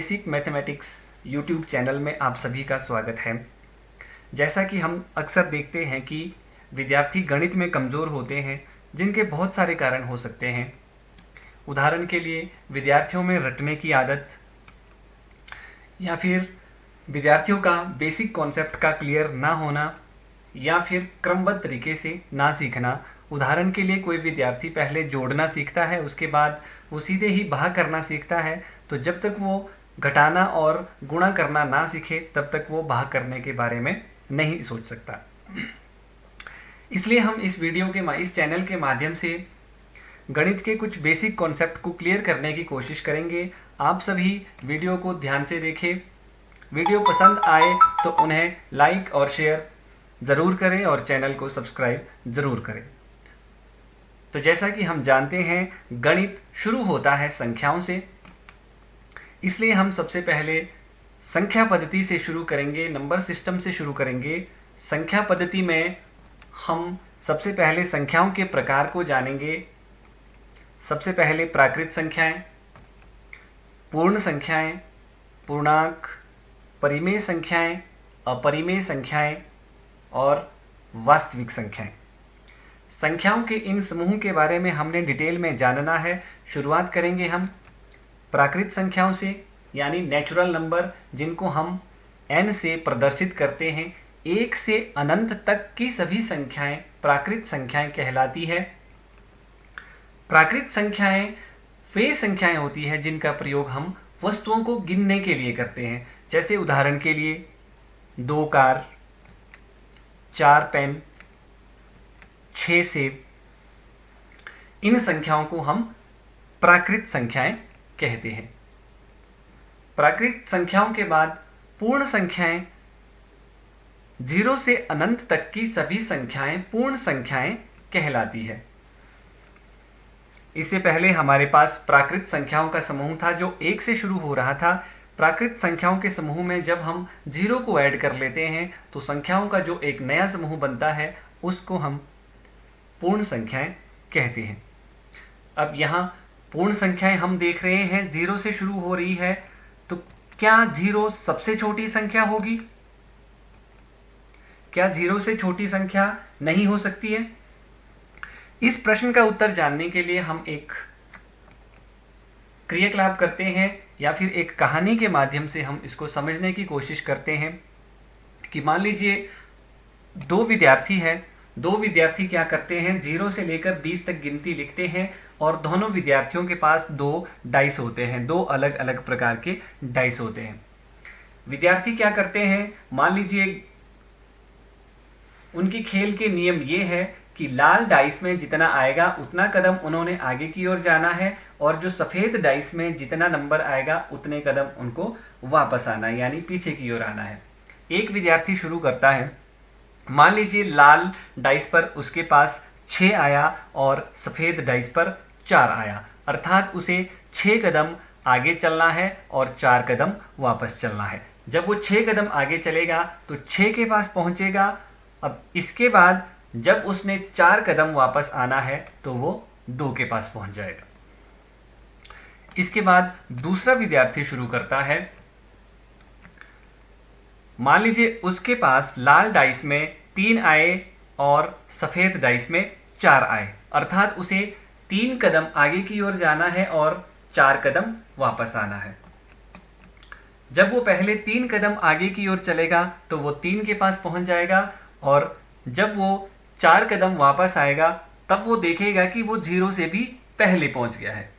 Basic mathematics YouTube channel में आप सभी का स्वागत है। जैसा कि हम अक्सर देखते हैं कि विद्यार्थी गणित में कमज़ोर होते हैं, जिनके बहुत सारे कारण हो सकते हैं। उदाहरण के लिए विद्यार्थियों में रटने की आदत, या फिर विद्यार्थियों का बेसिक कॉन्सेप्ट का क्लियर ना होना, या फिर क्रमबद्ध तरीके से ना सीखना। उदाहरण के लिए कोई विद्यार्थी पहले जोड़ना सीखता है, उसके बाद वो सीधे ही भाग करना सीखता है, तो जब तक वो घटाना और गुणा करना ना सीखे तब तक वो भाग करने के बारे में नहीं सोच सकता। इसलिए हम इस चैनल के माध्यम से गणित के कुछ बेसिक कॉन्सेप्ट को क्लियर करने की कोशिश करेंगे। आप सभी वीडियो को ध्यान से देखें। वीडियो पसंद आए तो उन्हें लाइक और शेयर ज़रूर करें और चैनल को सब्सक्राइब ज़रूर करें। तो जैसा कि हम जानते हैं, गणित शुरू होता है संख्याओं से, इसलिए हम सबसे पहले संख्या पद्धति से शुरू करेंगे, नंबर सिस्टम से शुरू करेंगे। संख्या पद्धति में हम सबसे पहले संख्याओं के प्रकार को जानेंगे। सबसे पहले प्राकृत संख्याएं, पूर्ण संख्याएं, पूर्णांक, परिमेय संख्याएं, अपरिमेय संख्याएं और वास्तविक संख्याएं। संख्याओं के इन समूह के बारे में हमने डिटेल में जानना है। शुरुआत करेंगे हम प्राकृत संख्याओं से, यानी नेचुरल नंबर, जिनको हम n से प्रदर्शित करते हैं। 1 से अनंत तक की सभी संख्याएं प्राकृत संख्याएं कहलाती है। प्राकृत संख्याएं वे संख्याएं होती है जिनका प्रयोग हम वस्तुओं को गिनने के लिए करते हैं। जैसे उदाहरण के लिए 2 कार, 4 पेन, 6 सेब। इन संख्याओं को हम प्राकृत संख्याएं कहते हैं। प्राकृत संख्याओं के बाद पूर्ण संख्याएं, 0 से अनंत तक की सभी संख्याएं पूर्ण संख्याएं कहलाती है। इससे पहले हमारे पास प्राकृत संख्याओं का समूह था जो 1 से शुरू हो रहा था। प्राकृत संख्याओं के समूह में जब हम 0 को ऐड कर लेते हैं तो संख्याओं का जो एक नया समूह बनता है उसको हम पूर्ण संख्याएं कहते हैं। अब यहाँ पूर्ण संख्याएं हम देख रहे हैं 0 से शुरू हो रही है, तो क्या 0 सबसे छोटी संख्या होगी? क्या 0 से छोटी संख्या नहीं हो सकती है? इस प्रश्न का उत्तर जानने के लिए हम एक क्रियाकलाप करते हैं, या फिर एक कहानी के माध्यम से हम इसको समझने की कोशिश करते हैं। कि मान लीजिए दो विद्यार्थी क्या करते हैं, 0 से लेकर 20 तक गिनती लिखते हैं, और दोनों विद्यार्थियों के पास 2 डाइस होते हैं, 2 अलग अलग प्रकार के डाइस होते हैं। विद्यार्थी क्या करते हैं, मान लीजिए उनकी खेल के नियम ये है कि लाल डाइस में जितना आएगा उतना कदम उन्होंने आगे की ओर जाना है, और जो सफ़ेद डाइस में जितना नंबर आएगा उतने कदम उनको वापस आना है, यानी पीछे की ओर आना है। एक विद्यार्थी शुरू करता है, मान लीजिए लाल डाइस पर उसके पास 6 आया और सफ़ेद डाइस पर 4 आया, अर्थात उसे 6 कदम आगे चलना है और 4 कदम वापस चलना है। जब वो 6 कदम आगे चलेगा तो 6 के पास पहुंचेगा। अब इसके बाद जब उसने 4 कदम वापस आना है तो वो 2 के पास पहुंच जाएगा। इसके बाद दूसरा विद्यार्थी शुरू करता है, मान लीजिए उसके पास लाल डाइस में 3 आए और सफ़ेद डाइस में 4 आए, अर्थात उसे 3 कदम आगे की ओर जाना है और 4 कदम वापस आना है। जब वो पहले 3 कदम आगे की ओर चलेगा तो वो 3 के पास पहुंच जाएगा, और जब वो 4 कदम वापस आएगा तब वो देखेगा कि वो 0 से भी पहले पहुंच गया है।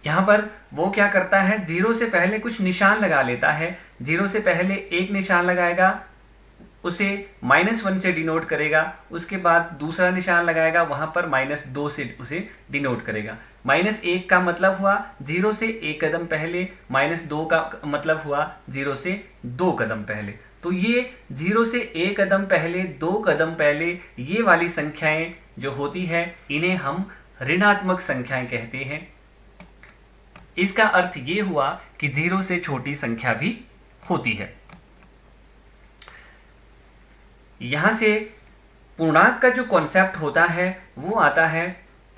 यहाँ पर वो क्या करता है, 0 से पहले कुछ निशान लगा लेता है। 0 से पहले एक निशान लगाएगा, उसे -1 से डिनोट करेगा। उसके बाद दूसरा निशान लगाएगा, वहां पर -2 से उसे डिनोट करेगा। -1 का मतलब हुआ 0 से 1 कदम पहले, -2 का मतलब हुआ 0 से 2 कदम पहले। तो ये 0 से 1 कदम पहले, 2 कदम पहले, ये वाली संख्याएं जो होती है इन्हें हम ऋणात्मक संख्याएं कहते हैं। इसका अर्थ ये हुआ कि 0 से छोटी संख्या भी होती है। यहां से पूर्णांक का जो कॉन्सेप्ट होता है वो आता है।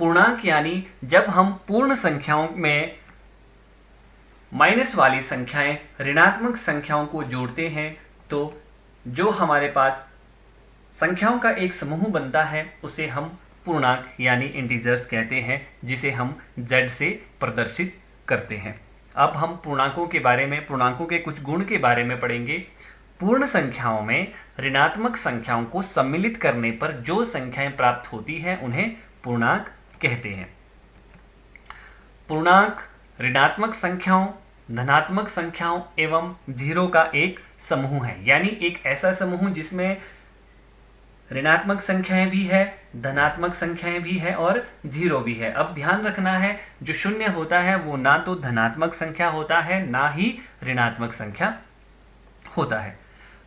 पूर्णांक यानी जब हम पूर्ण संख्याओं में माइनस वाली संख्याएं ऋणात्मक संख्याओं को जोड़ते हैं तो जो हमारे पास संख्याओं का एक समूह बनता है उसे हम पूर्णांक यानी इंटीजर्स कहते हैं, जिसे हम z से प्रदर्शित करते हैं। अब हम पूर्णांकों के कुछ गुण के बारे में पढ़ेंगे। पूर्ण संख्याओं में ऋणात्मक संख्याओं को सम्मिलित करने पर जो संख्याएं प्राप्त होती हैं उन्हें पूर्णांक कहते हैं। पूर्णांक ऋणात्मक संख्याओं, धनात्मक संख्याओं एवं जीरो का एक समूह है, यानी एक ऐसा समूह जिसमें ऋणात्मक संख्याएं भी है, धनात्मक संख्याएं भी है और जीरो भी है। अब ध्यान रखना है, जो शून्य होता है वो ना तो धनात्मक संख्या होता है ना ही ऋणात्मक संख्या होता है।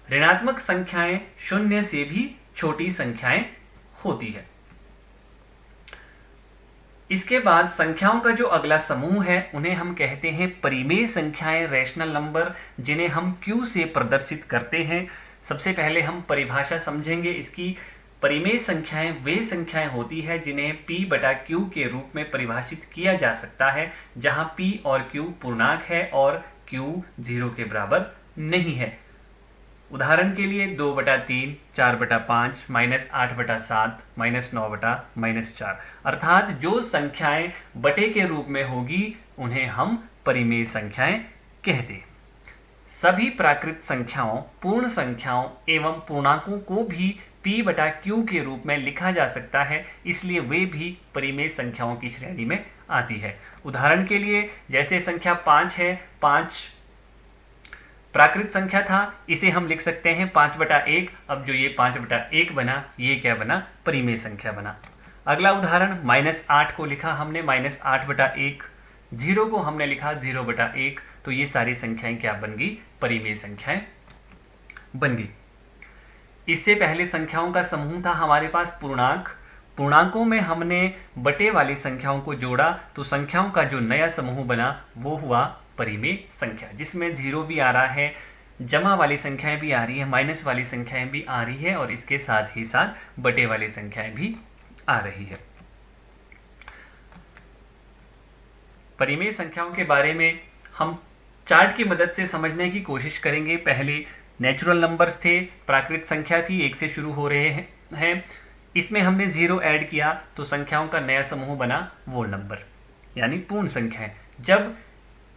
ऋणात्मक संख्याएं शून्य से भी छोटी संख्याएं होती है। इसके बाद संख्याओं का जो अगला समूह है उन्हें हम कहते हैं परिमेय संख्याएं, रैशनल नंबर, जिन्हें हम Q से प्रदर्शित करते हैं। सबसे पहले हम परिभाषा समझेंगे इसकी। परिमेय संख्याएं वे संख्याएं होती है जिन्हें P/Q के रूप में परिभाषित किया जा सकता है, जहां P और Q पूर्णांक है और Q 0 के बराबर नहीं है। उदाहरण के लिए 2/3, 4/5, -8/7, -9/-4, अर्थात जो संख्याएं बटे के रूप में होगी उन्हें हम परिमेय संख्याएं कहते हैं। सभी प्राकृत संख्याओं, पूर्ण संख्याओं एवं पूर्णांकों को भी P/Q के रूप में लिखा जा सकता है, इसलिए वे भी परिमेय संख्याओं की श्रेणी में आती है। उदाहरण के लिए जैसे संख्या 5 है, 5 प्राकृत संख्या था, इसे हम लिख सकते हैं 5/1। अब जो ये 5/1 बना, ये क्या बना? परिमेय संख्या बना। अगला उदाहरण -8 को लिखा हमने -8/1, 0 को हमने लिखा 0/1, तो ये सारी संख्याएं क्या बन गई? परिमेय संख्याएं बन गई। इससे पहले संख्याओं का समूह था हमारे पास पूर्णांक। पूर्णांकों में हमने बटे वाली संख्याओं को जोड़ा तो संख्याओं का जो नया समूह बना वो हुआ परिमेय संख्या, जिसमें 0 भी आ रहा है, जमा वाली संख्याएं भी आ रही है, माइनस वाली संख्याएं भी आ रही है और इसके साथ ही साथ बटे वाली संख्याएं भी आ रही है। परिमेय संख्याओं के बारे में हम चार्ट की मदद से समझने की कोशिश करेंगे। पहले नेचुरल नंबर्स थे, प्राकृत संख्या थी, 1 से शुरू हो रहे हैं। इसमें हमने 0 ऐड किया तो संख्याओं का नया समूह बना वोल नंबर यानी पूर्ण संख्याएं। जब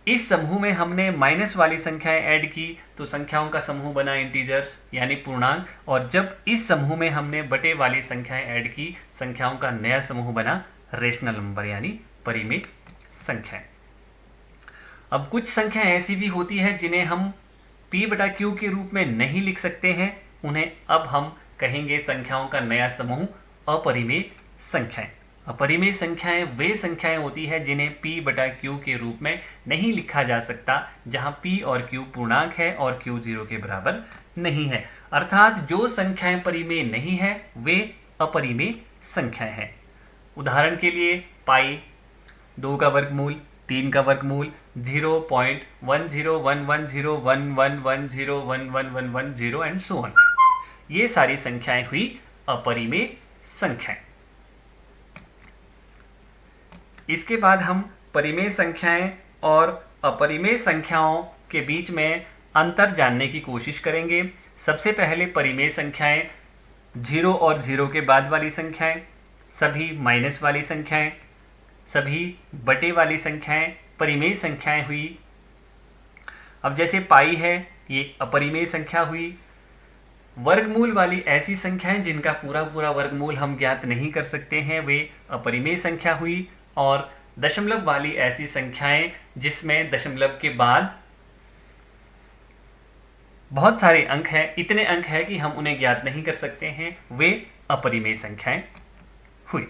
इस समूह में हमने माइनस वाली संख्याएं ऐड की तो संख्याओं का समूह बना इंटीजर्स यानी पूर्णांक, और जब इस समूह में हमने बटे वाली संख्याएं ऐड की, संख्याओं का नया समूह बना रेशनल नंबर यानी परिमेय संख्याएं। अब कुछ संख्याएं ऐसी भी होती है जिन्हें हम P/Q के रूप में नहीं लिख सकते हैं, उन्हें अब हम कहेंगे संख्याओं का नया समूह अपरिमेय संख्याएं। अपरिमेय संख्याएं वे संख्याएं होती है जिन्हें P/Q के रूप में नहीं लिखा जा सकता, जहां P और Q पूर्णांक है और Q 0 के बराबर नहीं है। अर्थात जो संख्याएं परिमेय नहीं है वे अपरिमेय संख्याएं हैं। उदाहरण के लिए पाई, 2 का वर्गमूल, 3 का वर्गमूल, 0.1011011110111110 एंड सो ऑन। ये सारी संख्याएं हुई अपरिमेय संख्याएं। इसके बाद हम परिमेय संख्याएं और अपरिमेय संख्याओं के बीच में अंतर जानने की कोशिश करेंगे। सबसे पहले परिमेय संख्याएं, 0 और 0 के बाद वाली संख्याएं, सभी माइनस वाली संख्याएं, सभी बटे वाली संख्याएं परिमेय संख्याएं हुई। अब जैसे पाई है, ये अपरिमेय संख्या हुई। वर्गमूल वाली ऐसी संख्याएं जिनका पूरा पूरा वर्गमूल हम ज्ञात नहीं कर सकते हैं, वे अपरिमेय संख्या हुई। और दशमलव वाली ऐसी संख्याएं जिसमें दशमलव के बाद बहुत सारे अंक हैं, इतने अंक हैं कि हम उन्हें ज्ञात नहीं कर सकते हैं, वे अपरिमेय संख्याएं हुई।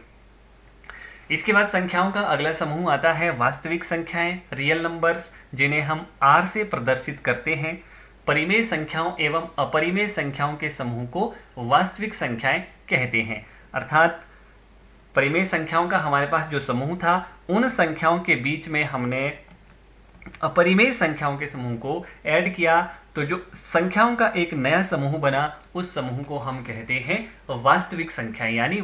इसके बाद संख्याओं का अगला समूह आता है वास्तविक संख्याएं, रियल नंबर्स, जिन्हें हम R से प्रदर्शित करते हैं। परिमेय संख्याओं एवं अपरिमेय संख्याओं के समूह को वास्तविक संख्याएं कहते हैं। अर्थात परिमेय संख्याओं का हमारे पास जो समूह था, उन संख्याओं के बीच में हमने अपरिमेय संख्याओं के समूह को ऐड किया तो जो संख्याओं का एक नया समूह बना, उस समूह को हम कहते हैं वास्तविक संख्याएं यानी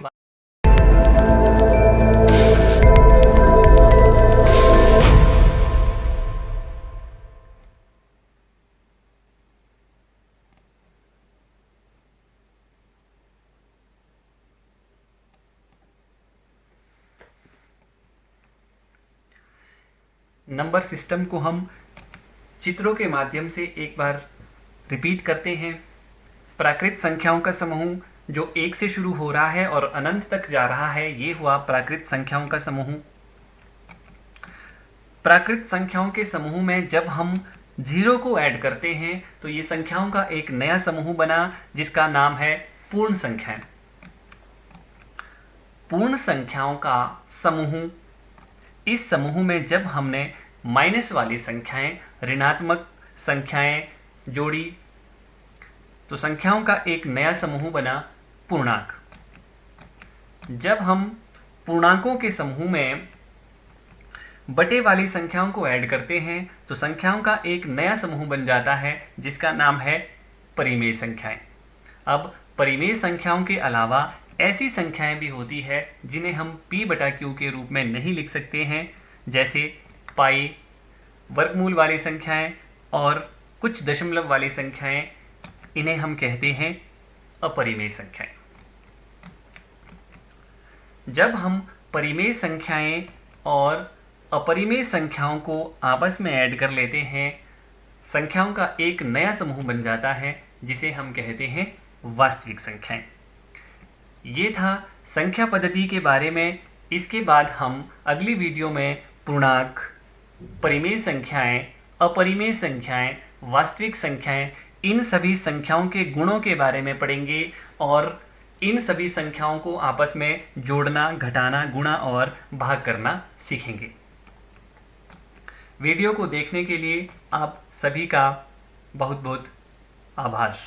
नंबर सिस्टम को हम चित्रों के माध्यम से एक बार रिपीट करते हैं। प्राकृत संख्याओं का समूह जो 1 से शुरू हो रहा है और अनंत तक जा रहा है, ये हुआ प्राकृत संख्याओं का समूह। प्राकृत संख्याओं के समूह में जब हम 0 को ऐड करते हैं तो ये संख्याओं का एक नया समूह बना जिसका नाम है पूर्ण संख्याएं। पूर्ण संख्याओं का समूह, इस समूह में जब हमने माइनस वाली संख्याएं, ऋणात्मक संख्याएं जोड़ी तो संख्याओं का एक नया समूह बना पूर्णांक। जब हम पूर्णांकों के समूह में बटे वाली संख्याओं को ऐड करते हैं तो संख्याओं का एक नया समूह बन जाता है जिसका नाम है परिमेय संख्याएं। अब परिमेय संख्याओं के अलावा ऐसी संख्याएं भी होती है जिन्हें हम p/q के रूप में नहीं लिख सकते हैं, जैसे पाई, वर्गमूल वाली संख्याएं और कुछ दशमलव वाली संख्याएं, इन्हें हम कहते हैं अपरिमेय संख्याएं। जब हम परिमेय संख्याएं और अपरिमेय संख्याओं को आपस में ऐड कर लेते हैं, संख्याओं का एक नया समूह बन जाता है जिसे हम कहते हैं वास्तविक संख्याएं। ये था संख्या पद्धति के बारे में। इसके बाद हम अगली वीडियो में पूर्णांक, परिमेय संख्याएं, अपरिमेय संख्याएं, वास्तविक संख्याएं, इन सभी संख्याओं के गुणों के बारे में पढ़ेंगे और इन सभी संख्याओं को आपस में जोड़ना, घटाना, गुणा और भाग करना सीखेंगे। वीडियो को देखने के लिए आप सभी का बहुत बहुत आभार।